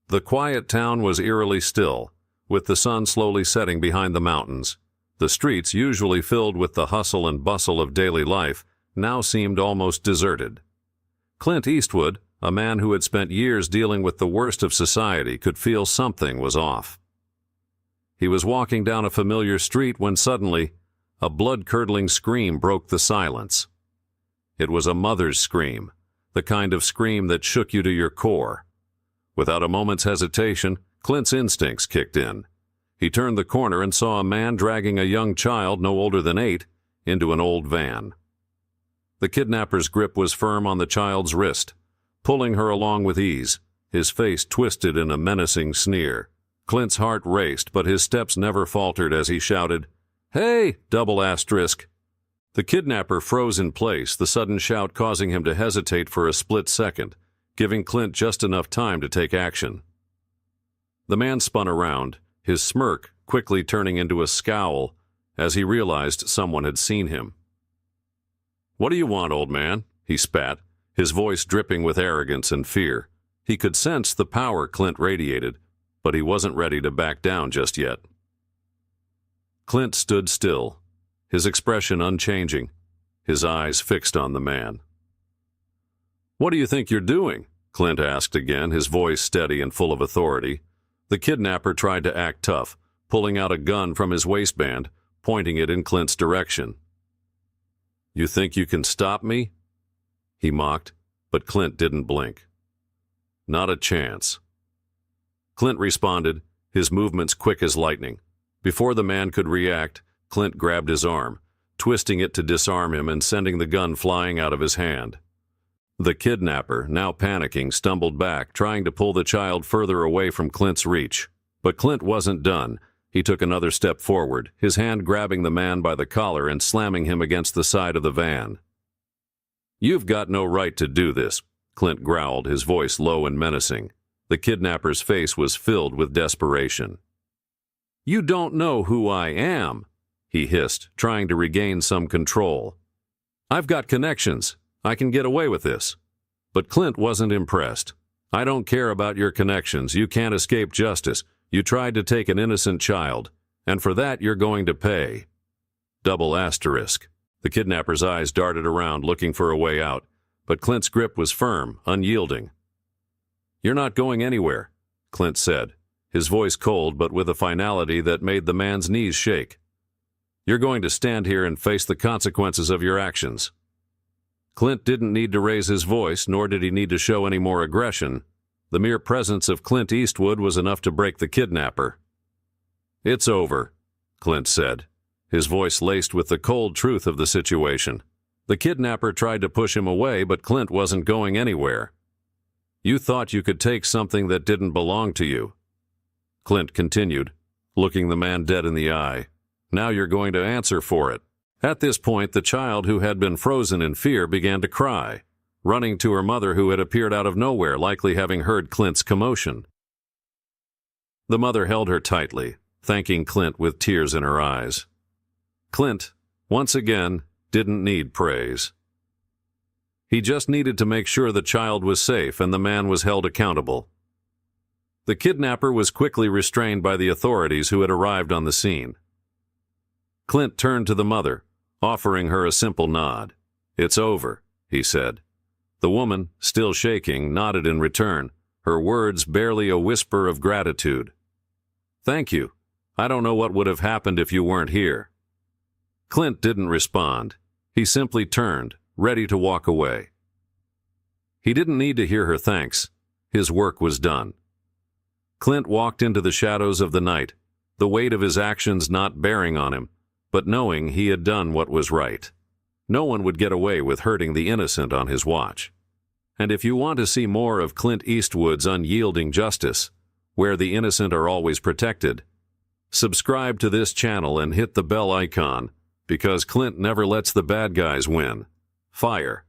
The quiet town was eerily still, with the sun slowly setting behind the mountains. The streets, usually filled with the hustle and bustle of daily life, now seemed almost deserted. Clint Eastwood, a man who had spent years dealing with the worst of society, could feel something was off. He was walking down a familiar street when suddenly a blood-curdling scream broke the silence. It was a mother's scream, the kind of scream that shook you to your core. Without a moment's hesitation, Clint's instincts kicked in. He turned the corner and saw a man dragging a young child no older than 8 into an old van. The kidnapper's grip was firm on the child's wrist, pulling her along with ease, his face twisted in a menacing sneer. Clint's heart raced, but his steps never faltered as he shouted, "Hey!" The kidnapper froze in place, the sudden shout causing him to hesitate for a split second, giving Clint just enough time to take action. The man spun around, his smirk quickly turning into a scowl as he realized someone had seen him. "What do you want, old man?" he spat, his voice dripping with arrogance and fear. He could sense the power Clint radiated, but he wasn't ready to back down just yet. Clint stood still, his expression unchanging, his eyes fixed on the man. "What do you think you're doing?" Clint asked again, his voice steady and full of authority. The kidnapper tried to act tough, pulling out a gun from his waistband, pointing it in Clint's direction. "You think you can stop me?" he mocked, but Clint didn't blink. "Not a chance." Clint responded, his movements quick as lightning. Before the man could react, Clint grabbed his arm, twisting it to disarm him and sending the gun flying out of his hand. The kidnapper, now panicking, stumbled back, trying to pull the child further away from Clint's reach. But Clint wasn't done. He took another step forward, his hand grabbing the man by the collar and slamming him against the side of the van. "You've got no right to do this," Clint growled, his voice low and menacing. The kidnapper's face was filled with desperation. "You don't know who I am," he hissed, trying to regain some control. "I've got connections. I can get away with this." But Clint wasn't impressed. "I don't care about your connections. You can't escape justice. You tried to take an innocent child, and for that you're going to pay." Double asterisk. The kidnapper's eyes darted around, looking for a way out, but Clint's grip was firm, unyielding. "You're not going anywhere," Clint said, his voice cold but with a finality that made the man's knees shake. "You're going to stand here and face the consequences of your actions." Clint didn't need to raise his voice, nor did he need to show any more aggression. The mere presence of Clint Eastwood was enough to break the kidnapper. "It's over," Clint said, his voice laced with the cold truth of the situation. The kidnapper tried to push him away, but Clint wasn't going anywhere. "You thought you could take something that didn't belong to you," Clint continued, looking the man dead in the eye. "Now you're going to answer for it." At this point, the child, who had been frozen in fear, began to cry, running to her mother, who had appeared out of nowhere, likely having heard Clint's commotion. The mother held her tightly, thanking Clint with tears in her eyes. Clint, once again, didn't need praise. He just needed to make sure the child was safe and the man was held accountable. The kidnapper was quickly restrained by the authorities who had arrived on the scene. Clint turned to the mother, offering her a simple nod. "It's over," he said. The woman, still shaking, nodded in return, her words barely a whisper of gratitude. "Thank you. I don't know what would have happened if you weren't here." Clint didn't respond. He simply turned, ready to walk away. He didn't need to hear her thanks. His work was done. Clint walked into the shadows of the night, the weight of his actions not bearing on him, but knowing he had done what was right. No one would get away with hurting the innocent on his watch. And if you want to see more of Clint Eastwood's unyielding justice, where the innocent are always protected, subscribe to this channel and hit the bell icon, because Clint never lets the bad guys win. Fire.